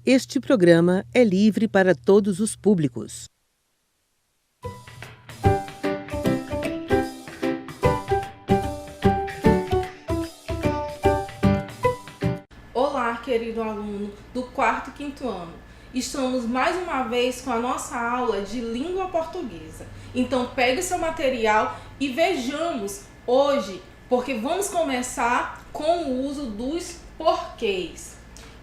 Este programa é livre para todos os públicos. Olá, querido aluno do 4º e 5º ano. Estamos mais uma vez com a nossa aula de língua portuguesa. Então, pegue o seu material e vejamos hoje, porque vamos começar com o uso dos porquês.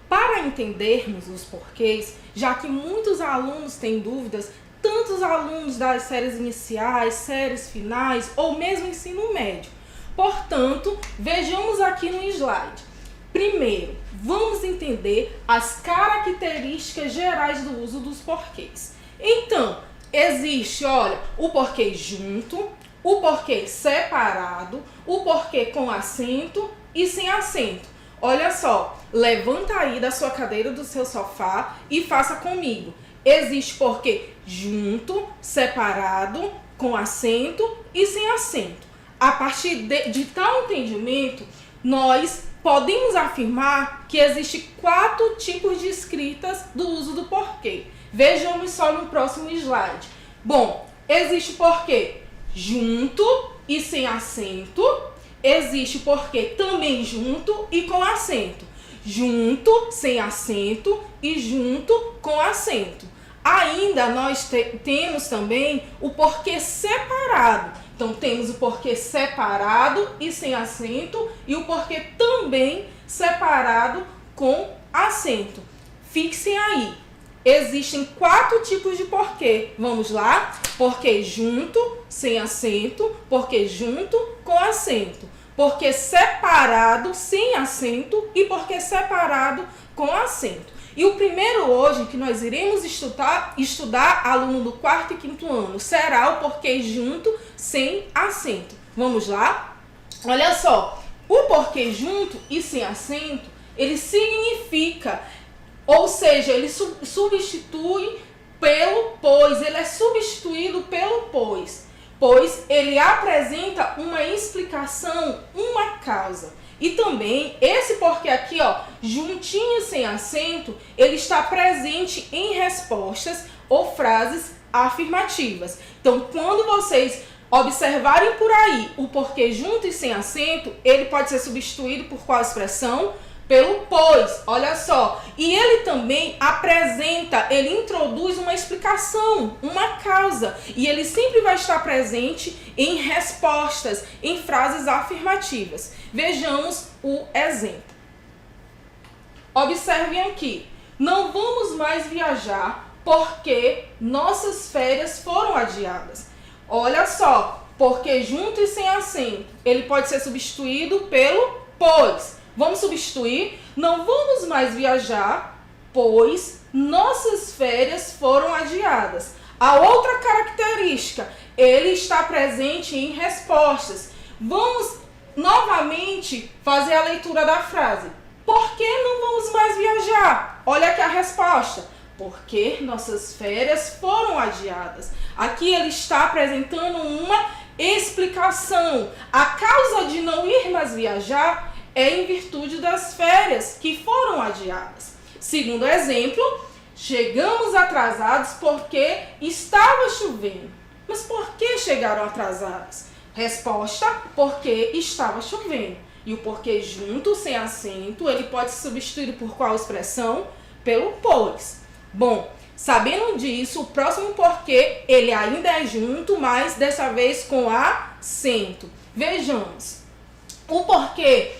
Para entendermos os porquês, já que muitos alunos têm dúvidas, tanto os alunos das séries iniciais, séries finais ou mesmo ensino médio. Portanto, vejamos aqui no slide. Primeiro, vamos entender as características gerais do uso dos porquês. Então, existe, o porquê junto, o porquê separado, o porquê com acento e sem acento. Olha só, levanta aí da sua cadeira, do seu sofá e faça comigo. Existe porquê junto, separado, com acento e sem acento. A partir de tal entendimento, nós podemos afirmar que existem 4 tipos de escritas do uso do porquê. Vejamos só no próximo slide. Bom, existe o porquê junto e sem acento. Existe o porquê também junto e com acento. Junto, sem acento e junto, com acento. Ainda nós temos também o porquê separado. Então, temos o porquê separado e sem acento e o porquê também separado com acento. Fixem aí. Existem 4 tipos de porquê. Vamos lá? Porquê junto, sem acento, porquê junto, com acento. Porquê separado, sem acento e porquê separado, com acento. E o primeiro hoje que nós iremos estudar aluno do 4º e 5º ano, será o porquê junto, sem acento. Vamos lá? Olha só, o porquê junto e sem acento, ele significa, ou seja, ele substitui pelo pois, ele é substituído pelo pois ele apresenta uma explicação, uma causa. E também, esse porquê aqui, juntinho sem acento, ele está presente em respostas ou frases afirmativas. Então, quando vocês observarem por aí o porquê junto e sem acento, ele pode ser substituído por qual expressão? Pelo pois, olha só. E ele também ele introduz uma explicação, uma causa. E ele sempre vai estar presente em respostas, em frases afirmativas. Vejamos o exemplo. Observem aqui. Não vamos mais viajar porque nossas férias foram adiadas. Olha só, porque junto e sem acento, ele pode ser substituído pelo pois. Vamos substituir, não vamos mais viajar, pois nossas férias foram adiadas. A outra característica, ele está presente em respostas. Vamos novamente fazer a leitura da frase. Por que não vamos mais viajar? Olha aqui a resposta. Porque nossas férias foram adiadas. Aqui ele está apresentando uma explicação. A causa de não ir mais viajar é em virtude das férias que foram adiadas. Segundo exemplo, chegamos atrasados porque estava chovendo. Mas por que chegaram atrasados? Resposta, porque estava chovendo. E o porquê junto, sem acento, ele pode ser substituído por qual expressão? Pelo pois. Bom, sabendo disso, o próximo porquê, ele ainda é junto, mas dessa vez com acento. Vejamos. O porquê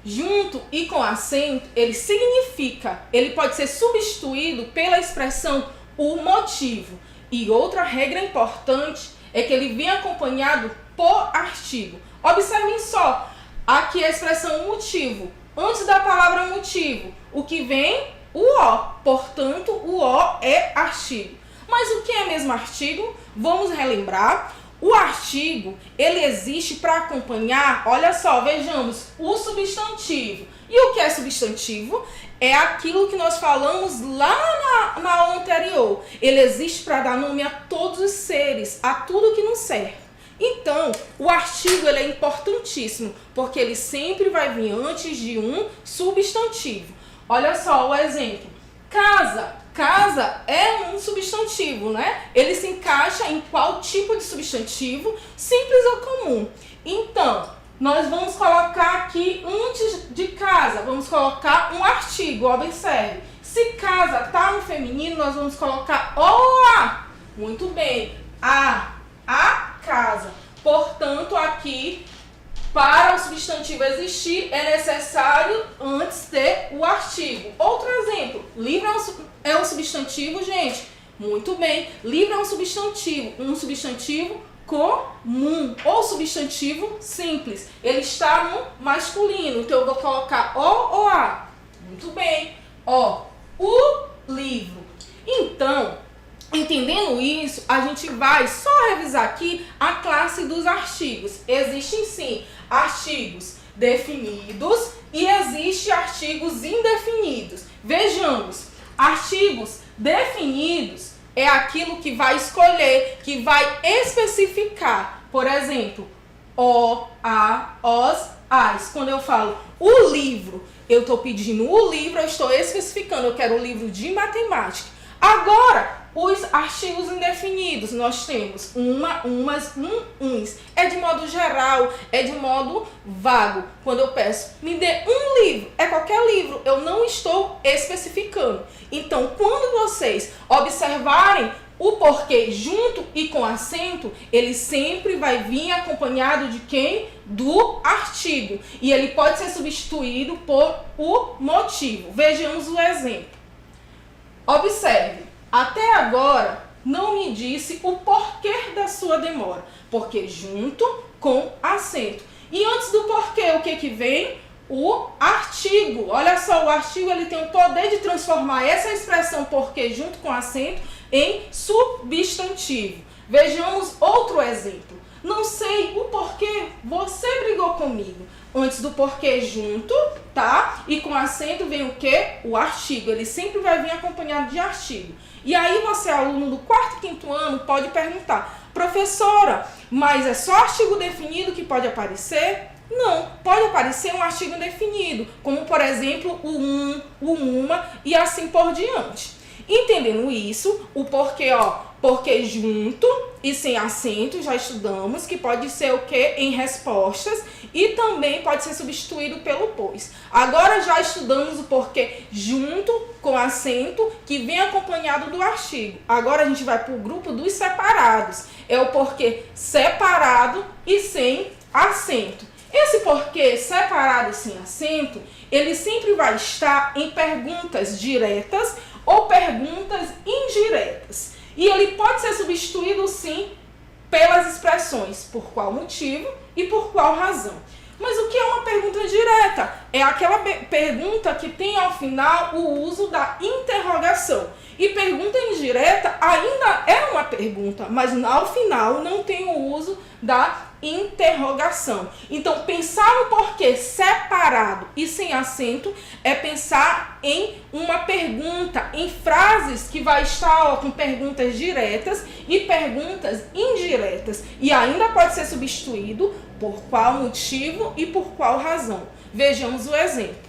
junto e com acento, ele pode ser substituído pela expressão o motivo. E outra regra importante é que ele vem acompanhado por artigo. Observem só, aqui a expressão motivo. Antes da palavra motivo, o que vem? O O. Portanto, o O é artigo. Mas o que é mesmo artigo? Vamos relembrar. O artigo, ele existe para acompanhar, olha só, vejamos, o substantivo. E o que é substantivo? É aquilo que nós falamos lá na aula anterior. Ele existe para dar nome a todos os seres, a tudo que nos serve. Então, o artigo ele é importantíssimo, porque ele sempre vai vir antes de um substantivo. Olha só o exemplo. Casa. Casa é um substantivo, né? Ele se encaixa em qual tipo de substantivo? Simples ou comum. Então, nós vamos colocar aqui, antes de casa, vamos colocar um artigo, observe. Se casa está no feminino, nós vamos colocar OA. Muito bem, a casa. Portanto, aqui, para o substantivo existir, é necessário antes ter o artigo. Outro exemplo, livro é um substantivo, gente? Muito bem, livro é um substantivo comum ou substantivo simples. Ele está no masculino, então eu vou colocar O ou A. Muito bem, ó, o livro. Então, entendendo isso, a gente vai só revisar aqui a classe dos artigos. Existem sim artigos definidos e existem artigos indefinidos. Vejamos, artigos definidos é aquilo que vai escolher, que vai especificar. Por exemplo, o, a, os, as. Quando eu falo o livro, eu estou pedindo o livro, eu estou especificando, eu quero o livro de matemática. Agora, os artigos indefinidos, nós temos umas, uns. É de modo geral, é de modo vago. Quando eu peço, me dê um livro, é qualquer livro, eu não estou especificando. Então, quando vocês observarem o porquê junto e com acento, ele sempre vai vir acompanhado de quem? Do artigo. E ele pode ser substituído por o motivo. Vejamos o exemplo. Observe, até agora não me disse o porquê da sua demora. Porque junto com acento. E antes do porquê, o que vem? O artigo. Olha só, o artigo ele tem o poder de transformar essa expressão porquê junto com acento em substantivo. Vejamos outro exemplo. Não sei o porquê você brigou comigo. Antes do porquê junto, tá? E com acento vem o quê? O artigo. Ele sempre vai vir acompanhado de artigo. E aí você, aluno do 4º e 5º ano, pode perguntar: professora, mas é só artigo definido que pode aparecer? Não, pode aparecer um artigo indefinido, como por exemplo o o uma e assim por diante. Entendendo isso, o porquê, porque junto e sem acento, já estudamos que pode ser o que em respostas e também pode ser substituído pelo pois. Agora já estudamos o porquê junto com acento que vem acompanhado do artigo. Agora a gente vai para o grupo dos separados. É o porquê separado e sem acento. Esse porquê separado e sem acento, ele sempre vai estar em perguntas diretas ou perguntas indiretas. E ele pode ser substituído, sim, pelas expressões por qual motivo e por qual razão. Mas o que é uma pergunta direta? É aquela pergunta que tem ao final o uso da interrogação. E pergunta indireta ainda é uma pergunta, mas ao final não tem o uso da interrogação. Então, pensar no porquê separado e sem acento é pensar em uma pergunta, em frases que vai estar com perguntas diretas e perguntas indiretas. E ainda pode ser substituído por qual motivo e por qual razão. Vejamos o exemplo.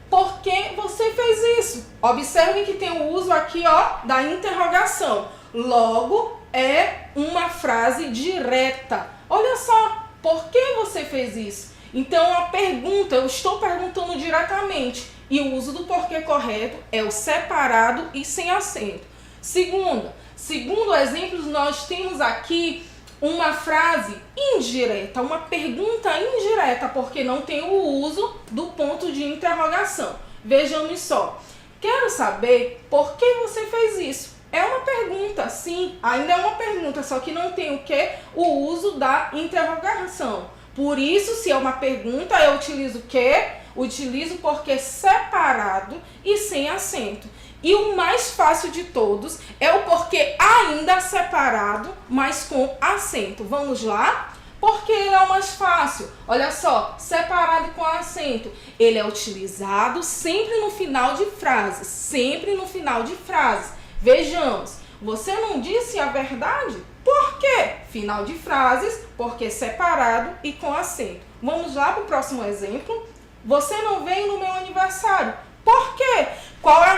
Por que você fez isso? Observe que tem o uso aqui, da interrogação. Logo, é uma frase direta. Olha só, por que você fez isso? Então, a pergunta, eu estou perguntando diretamente. E o uso do porquê correto é o separado e sem acento. Segundo exemplos, nós temos aqui uma frase indireta, uma pergunta indireta, porque não tem o uso do ponto de interrogação. Vejamos só. Quero saber por que você fez isso. É uma pergunta, sim, ainda é uma pergunta, só que não tem o quê? O uso da interrogação. Por isso, se é uma pergunta, eu utilizo o quê? Utilizo porque separado e sem acento. E o mais fácil de todos é o porquê ainda separado, mas com acento. Vamos lá? Porque ele é o mais fácil. Olha só, separado e com acento. Ele é utilizado sempre no final de frases. Sempre no final de frases. Vejamos. Você não disse a verdade? Por quê? Final de frases, porque separado e com acento. Vamos lá para o próximo exemplo. Você não veio no meu aniversário. Por quê? Qual é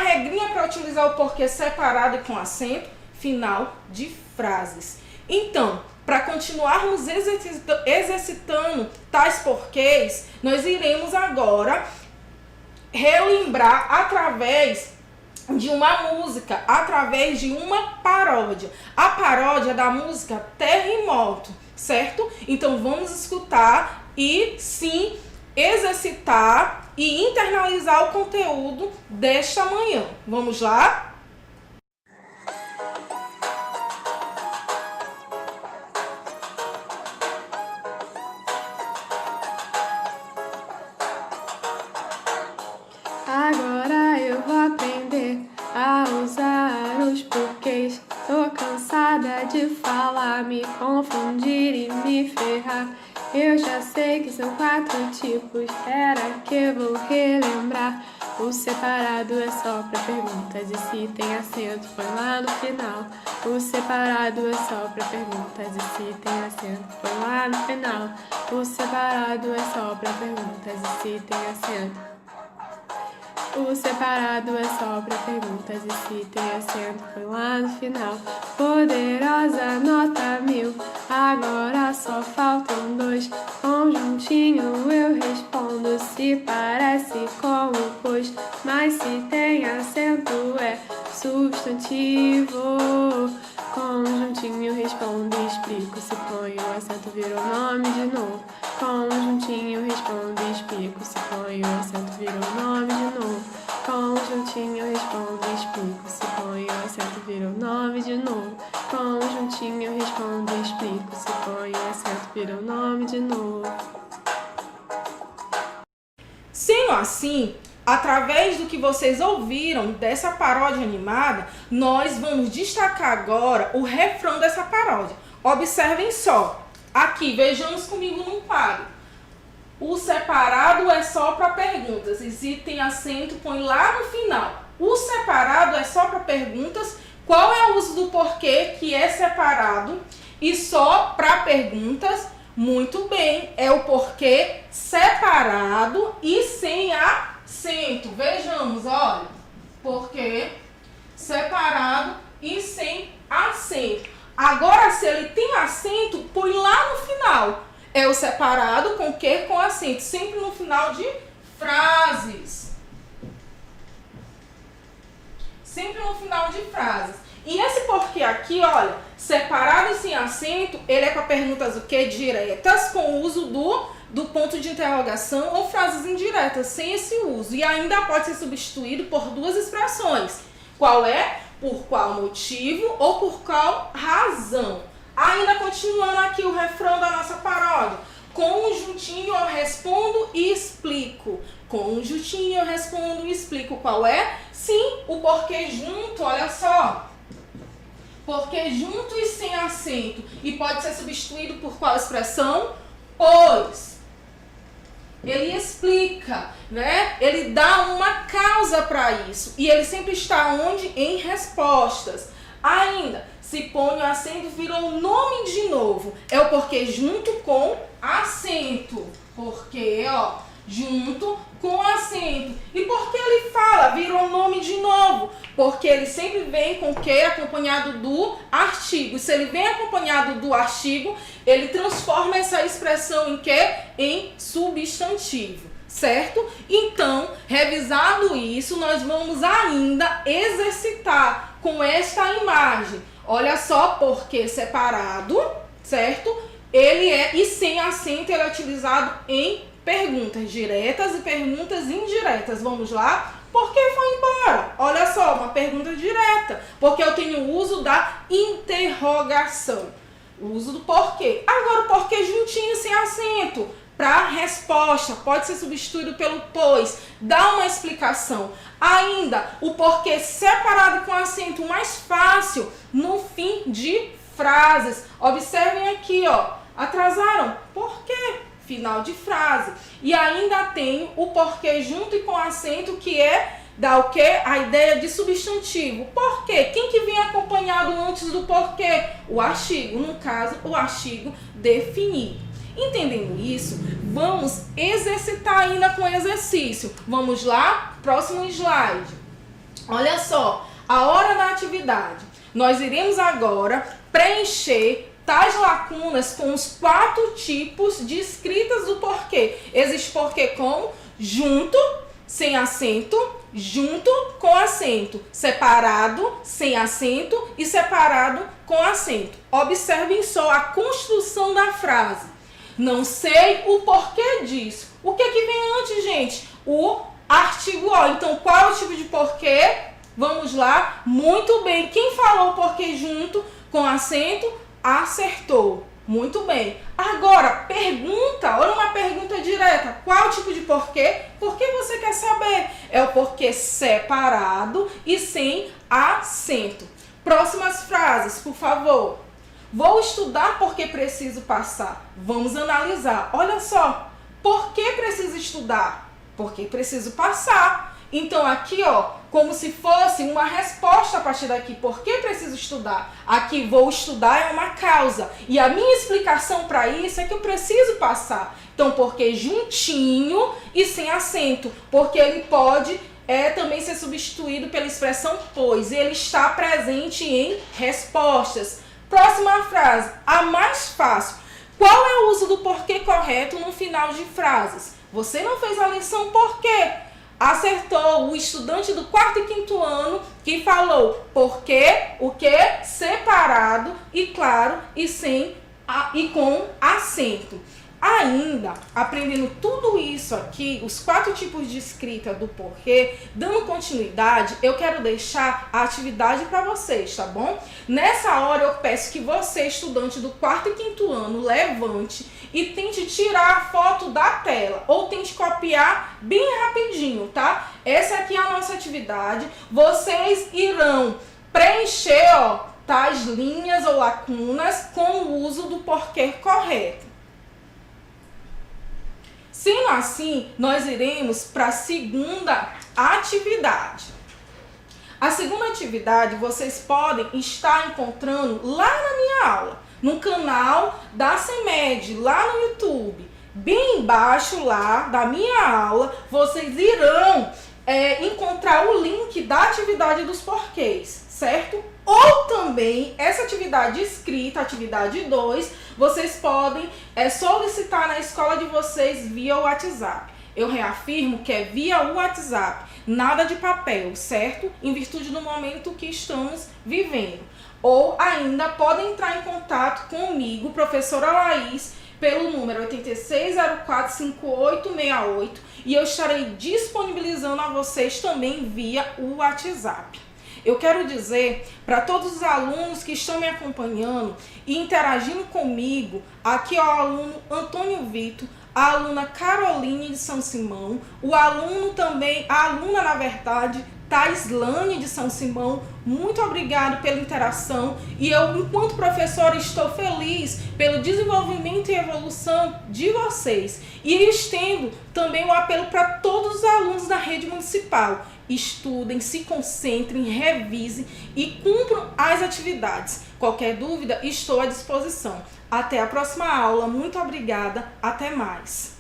utilizar o porquê separado e com acento, final de frases. Então, para continuarmos exercitando tais porquês, nós iremos agora relembrar através de uma música, através de uma paródia. A paródia da música Terremoto, certo? Então vamos escutar e sim exercitar e internalizar o conteúdo desta manhã. Vamos lá? Agora eu vou aprender a usar os porquês. Tô cansada de falar, me confundir e me ferrar. Eu já sei que são 4 tipos, era que eu vou relembrar. O separado é só pra perguntas e se tem acento põe lá no final. O separado é só pra perguntas e se tem acento põe lá no final. O separado é só pra perguntas e se tem acento. O separado é só pra perguntas e se tem acento põe lá no final. Poderosa nota 1000, agora só faltam 2. Conjuntinho eu respondo se parece com o pois, mas se tem acento é substantivo. Conjuntinho respondo e explico, se põe o acento vira o nome de novo. Conjuntinho respondo e explico, se põe o acento vira o nome de novo. Conjuntinho respondo e explico, se põe o acento vira o nome de novo. Conjuntinho respondo e explico, se põe o acento vira o nome de novo. Sendo assim, através do que vocês ouviram dessa paródia animada, nós vamos destacar agora o refrão dessa paródia. Observem só. Aqui, vejamos comigo num quadro. O separado é só para perguntas. E se tem acento, põe lá no final. O separado é só para perguntas. Qual é o uso do porquê que é separado e só para perguntas? Muito bem, é o porquê separado e sem acento. Vejamos, olha. Porquê separado e sem acento. Agora, se ele tem acento, põe lá no final. É o separado com que? Com acento. Sempre no final de frases. Sempre no final de frases. E esse porquê aqui, olha, separado e sem acento, ele é para perguntas o quê? Diretas, com o uso do ponto de interrogação ou frases indiretas, sem esse uso. E ainda pode ser substituído por 2 expressões. Qual é? Por qual motivo ou por qual razão. Ainda continuando aqui o refrão da nossa paródia. Conjuntinho eu respondo e explico. Conjuntinho eu respondo e explico. Qual é? Sim, o porquê junto, olha só. Porquê junto e sem acento. E pode ser substituído por qual expressão? Pois. Ele explica, né? Ele dá uma causa para isso. E ele sempre está onde? Em respostas. Ainda, se põe o acento, virou nome de novo. É o porquê junto com acento. Porquê, ó, junto com acento. E por que ele fala? Virou nome de novo. Porque ele sempre vem com o que? Acompanhado do artigo. E se ele vem acompanhado do artigo, ele transforma essa expressão em quê? Em substantivo. Certo? Então, revisado isso, nós vamos ainda exercitar com esta imagem. Olha só, porquê separado, certo? Ele é, e sem acento, ele é utilizado em perguntas diretas e perguntas indiretas. Vamos lá? Por que foi embora? Olha só, uma pergunta direta. Porque eu tenho o uso da interrogação. O uso do porquê. Agora, o porquê juntinho, sem acento. Para resposta, pode ser substituído pelo pois. Dá uma explicação. Ainda, o porquê separado com acento mais fácil no fim de frases. Observem aqui, ó. Atrasaram? Por quê? Final de frase. E ainda tem o porquê junto e com acento, que é dá o quê? A ideia de substantivo. Por quê? Quem que vem acompanhado antes do porquê? O artigo. No caso, o artigo definir. Entendendo isso, vamos exercitar ainda com exercício. Vamos lá? Próximo slide. Olha só, a hora da atividade. Nós iremos agora preencher tais lacunas com os 4 tipos de escritas do porquê. Existe porquê como junto, sem acento, junto com acento, separado, sem acento e separado com acento. Observem só a construção da frase. Não sei o porquê disso. O que vem antes, gente? O artigo O. Então, qual é o tipo de porquê? Vamos lá. Muito bem. Quem falou porquê junto com acento, acertou. Muito bem. Agora, pergunta. Olha uma pergunta direta. Qual o tipo de porquê? Por que você quer saber? É o porquê separado e sem acento. Próximas frases, por favor. Vou estudar porque preciso passar. Vamos analisar. Olha só. Por que preciso estudar? Porque preciso passar. Então aqui, ó, como se fosse uma resposta a partir daqui. Por que preciso estudar? Aqui, vou estudar é uma causa. E a minha explicação para isso é que eu preciso passar. Então, porque juntinho e sem acento. Porque ele pode também ser substituído pela expressão pois. Ele está presente em respostas. Próxima frase, a mais fácil. Qual é o uso do porquê correto no final de frases? Você não fez a lição por quê? Acertou o estudante do 4º e 5º ano que falou porquê, o que? Separado e claro e com acento. Ainda, aprendendo tudo isso aqui, os 4 tipos de escrita do porquê, dando continuidade, eu quero deixar a atividade para vocês, tá bom? Nessa hora eu peço que você, estudante do 4º e 5º ano, levante e tente tirar a foto da tela, ou tente copiar bem rapidinho, tá? Essa aqui é a nossa atividade. Vocês irão preencher, ó, tais linhas ou lacunas com o uso do porquê correto. Sendo assim, nós iremos para a segunda atividade. A segunda atividade vocês podem estar encontrando lá na minha aula, no canal da CEMED, lá no YouTube. Bem embaixo lá da minha aula, vocês irão encontrar o link da atividade dos porquês, certo? Ou também, essa atividade escrita, atividade 2, vocês podem solicitar na escola de vocês via WhatsApp. Eu reafirmo que é via WhatsApp, nada de papel, certo? Em virtude do momento que estamos vivendo. Ou ainda podem entrar em contato comigo, professora Laís, pelo número 86045868 e eu estarei disponibilizando a vocês também via o WhatsApp. Eu quero dizer para todos os alunos que estão me acompanhando e interagindo comigo, aqui é o aluno Antônio Vitor, a aluna Caroline de São Simão, o aluno também, a aluna na verdade, Taislane de São Simão, muito obrigado pela interação e eu, enquanto professora, estou feliz pelo desenvolvimento e evolução de vocês. E estendo também o apelo para todos os alunos da rede municipal. Estudem, se concentrem, revisem e cumpram as atividades. Qualquer dúvida, estou à disposição. Até a próxima aula. Muito obrigada. Até mais.